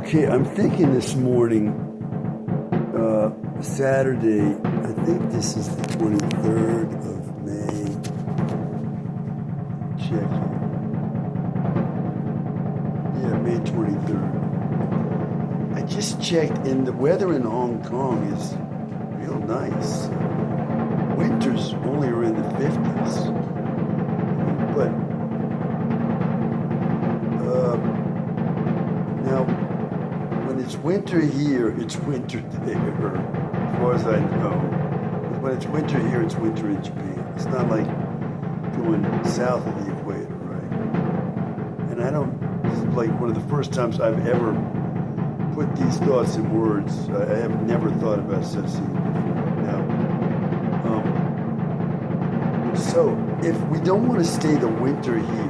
Okay, I'm thinking this morning, Saturday, I think this is the 23rd of May. Check here. Yeah, May 23rd. I just checked, and the weather in Hong Kong is real nice. Winters only are in the 50s. But, now, when it's winter here, it's winter there, as far as I know. But when it's winter here, it's winter in Japan. It's not like going south of the equator, right? And this is like one of the first times I've ever put these thoughts in words. I have never thought about such things before. Now, so if we don't want to stay the winter here,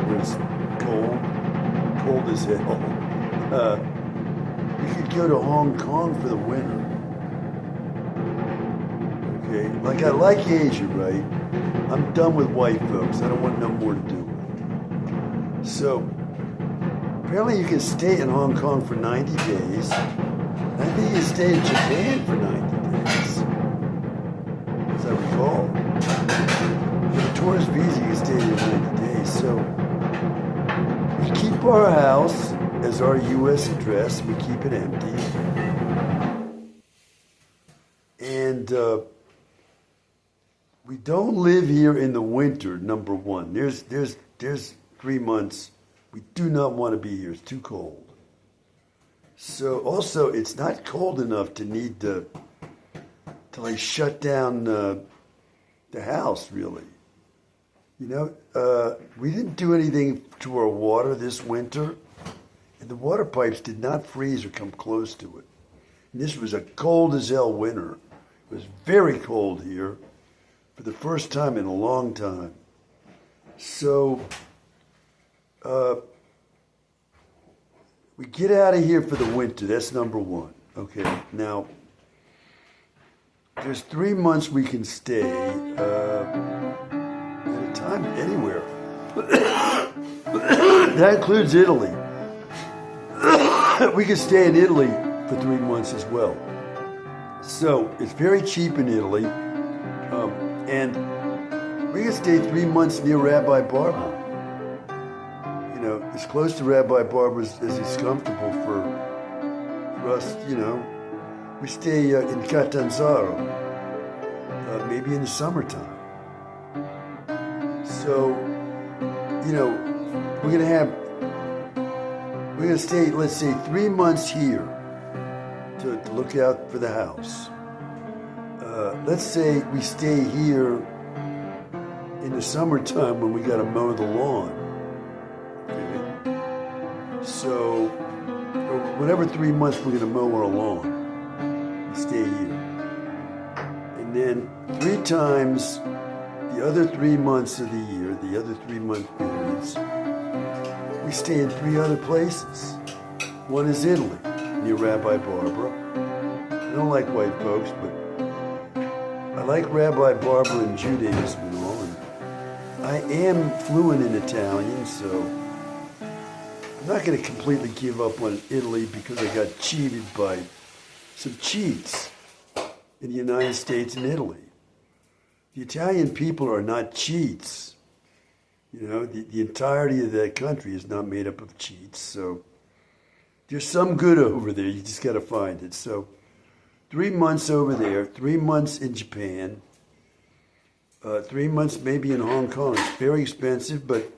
where it's cold as hell, we could go to Hong Kong for the winter. Okay, like I like Asia, right? I'm done with white folks. I don't want no more to do with it. So apparently you can stay in Hong Kong for 90 days. And I think you can stay in Japan for 90 days, as I recall. With a tourist visa, you can stay there 90 days. So we keep our house as our U.S. address. We keep it empty. And we don't live here in the winter, number one. There's 3 months. We do not want to be here. It's too cold. So also, it's not cold enough to need to like shut down the house, really. You know, we didn't do anything to our water this winter, and the water pipes did not freeze or come close to it. And this was a cold as hell winter. It was very cold here for the first time in a long time. So, we get out of here for the winter. That's number one. Okay, now, there's 3 months we can stay at a time anywhere. That includes Italy. We can stay in Italy for 3 months as well. So it's very cheap in Italy. And we can stay 3 months near Rabbi Barber. You know, as close to Rabbi Barber as is comfortable for us, you know. We stay in Catanzaro, maybe in the summertime. So, you know, we're going to stay, let's say, 3 months here to look out for the house. Let's say we stay here in the summertime when we got to mow the lawn. Okay? So, whatever 3 months we're going to mow our lawn. Stay here. And then 3 times the other 3 months of the year, the other 3 month periods, we stay in 3 other places. One is Italy, near Rabbi Barbara. I don't like white folks, but I like Rabbi Barbara and Judaism and all. And I am fluent in Italian, so I'm not going to completely give up on Italy because I got cheated by some cheats in the United States and Italy. The Italian people are not cheats. You know, the entirety of that country is not made up of cheats. So there's some good over there. You just got to find it. So 3 months over there, 3 months in Japan, 3 months maybe in Hong Kong. It's very expensive, but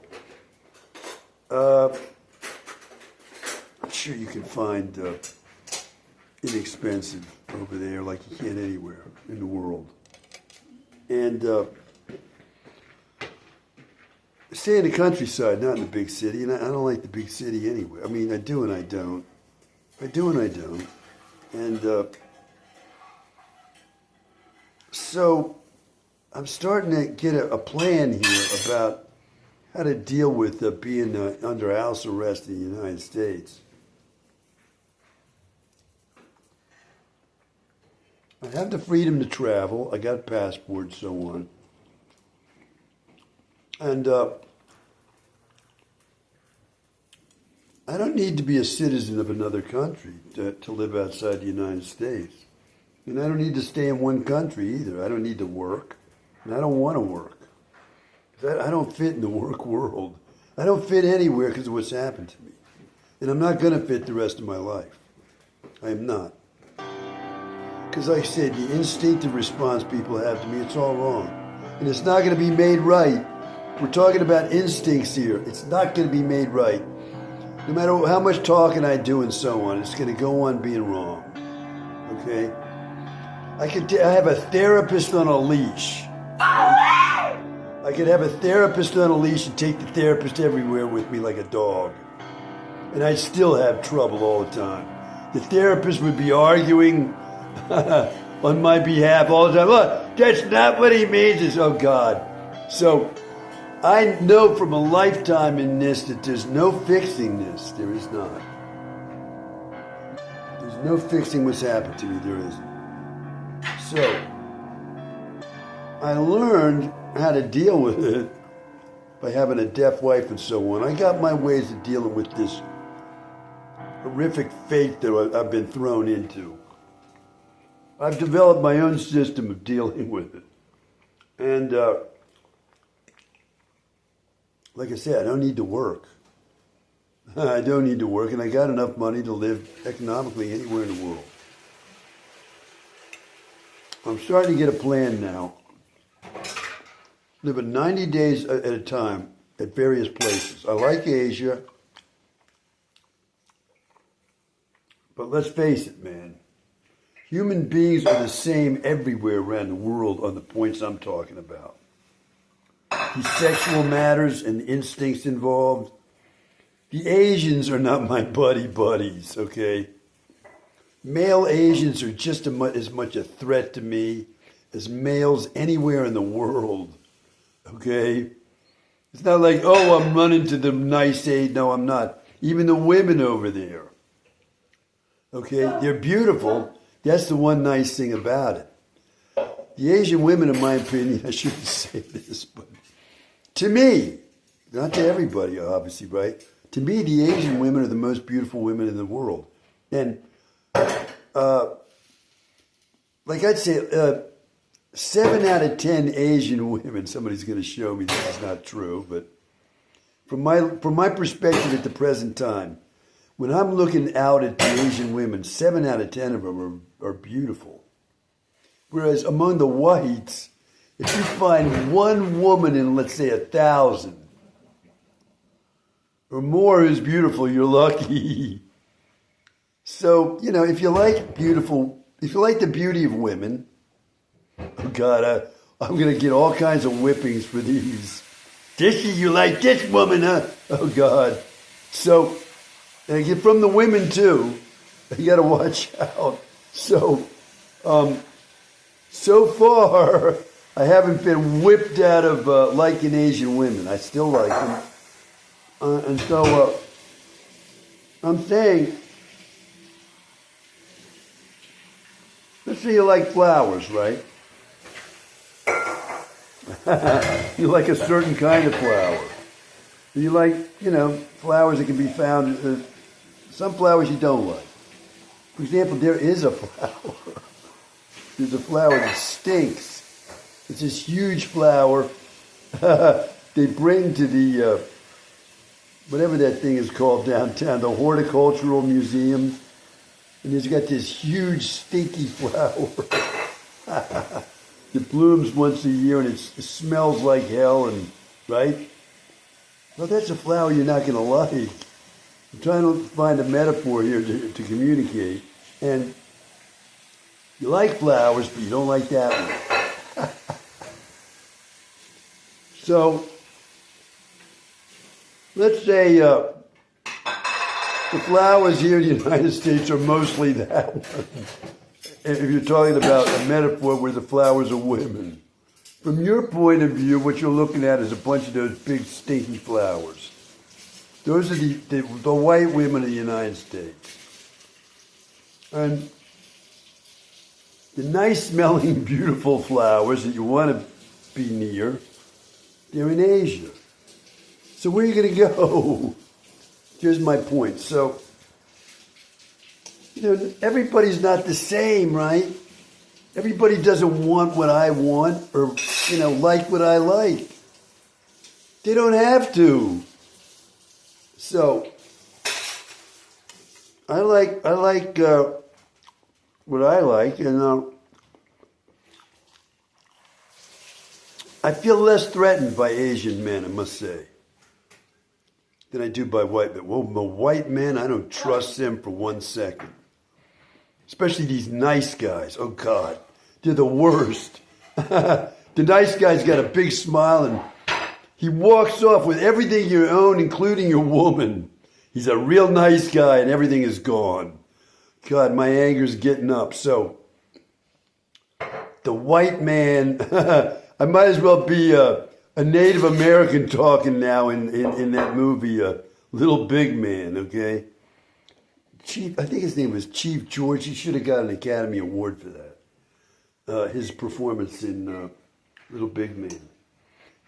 I'm sure you can find inexpensive over there like you can anywhere in the world. And stay in the countryside, not in the big city. And I don't like the big city anyway. I mean, I do and I don't. I do and I don't. And so I'm starting to get a plan here about how to deal with being under house arrest in the United States. I have the freedom to travel. I got a passport and so on. And I don't need to be a citizen of another country to live outside the United States. And I don't need to stay in one country either. I don't need to work. And I don't want to work. I don't fit in the work world. I don't fit anywhere because of what's happened to me. And I'm not going to fit the rest of my life. I am not. Because like I said, the instinctive response people have to me, it's all wrong. And it's not going to be made right. We're talking about instincts here. It's not going to be made right. No matter how much talking I do and so on, it's going to go on being wrong. Okay? I have a therapist on a leash. I could have a therapist on a leash and take the therapist everywhere with me like a dog. And I'd still have trouble all the time. The therapist would be arguing on my behalf all the time. Look, that's not what he means. It's, oh, God. So I know from a lifetime in this that there's no fixing this. There is not. There's no fixing what's happened to me. There isn't. So I learned how to deal with it by having a deaf wife and so on. I got my ways of dealing with this horrific fate that I've been thrown into. I've developed my own system of dealing with it. And like I said, I don't need to work. I don't need to work, and I got enough money to live economically anywhere in the world. I'm starting to get a plan now. Living 90 days at a time at various places. I like Asia, but let's face it, man. Human beings are the same everywhere around the world on the points I'm talking about. The sexual matters and instincts involved. The Asians are not my buddies, okay? Male Asians are just as much a threat to me as males anywhere in the world, okay? It's not like, oh, I'm running to the nice aid. No, I'm not. Even the women over there, okay? They're beautiful. That's the one nice thing about it. The Asian women, in my opinion, I shouldn't say this, but to me, not to everybody, obviously, right? To me, the Asian women are the most beautiful women in the world. And like I'd say, 7 out of 10 Asian women, somebody's going to show me this is not true, but from my perspective at the present time, when I'm looking out at the Asian women, 7 out of 10 of them are beautiful. Whereas among the whites, if you find one woman in, let's say, 1,000 or more who's beautiful, you're lucky. So, if you like the beauty of women, oh God, I'm going to get all kinds of whippings for these. You like this woman, huh? Oh God. So, and get from the women too, you got to watch out. So, so far, I haven't been whipped out of liking Asian women. I still like them. And so, I'm saying, let's say you like flowers, right? You like a certain kind of flower. You like, flowers that can be found, some flowers you don't like. For example, there is a flower. There's a flower that stinks. It's this huge flower. They bring to the, whatever that thing is called downtown, the Horticultural Museum. And it's got this huge, stinky flower. It blooms once a year and it smells like hell, and right? Well, that's a flower you're not going to like. I'm trying to find a metaphor here to communicate. And you like flowers, but you don't like that one. So, let's say the flowers here in the United States are mostly that one. If you're talking about a metaphor where the flowers are women. From your point of view, what you're looking at is a bunch of those big stinky flowers. Those are the white women of the United States. And the nice smelling, beautiful flowers that you want to be near, they're in Asia. So where are you going to go? here's my point. So, everybody's not the same, right? Everybody doesn't want what I want or, like what I like. They don't have to. So, I like what I like, and I feel less threatened by Asian men, I must say, than I do by white men. Well, the white men, I don't trust them for 1 second. Especially these nice guys. Oh, God. They're the worst. The nice guy's got a big smile, and he walks off with everything you own, including your woman. He's a real nice guy, and everything is gone. God, my anger's getting up. So, the white man... I might as well be a Native American talking now in that movie, Little Big Man, okay? I think his name was Chief George. He should have got an Academy Award for that. His performance in Little Big Man. He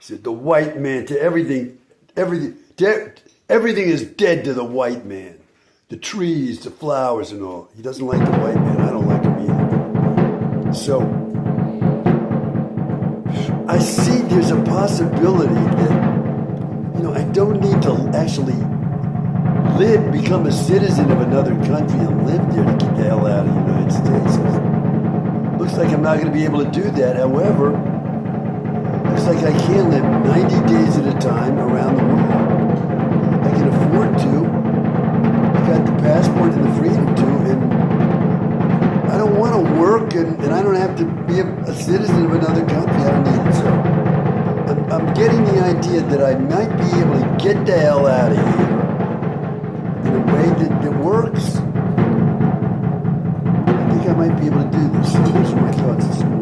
said, the white man to everything is dead to the white man. The trees, the flowers and all. He doesn't like the white man. I don't like him either. So, I see there's a possibility that, I don't need to actually become a citizen of another country and live there to get the hell out of the United States. Looks like I'm not going to be able to do that. However, looks like I can live 90 days at a time around the world. I can afford to. I got the passport and the freedom to, and I don't want to work, and I don't have to be a citizen of another country. I don't need it. So I'm getting the idea that I might be able to get the hell out of here in a way that works. I think I might be able to do this. So those are my thoughts this morning.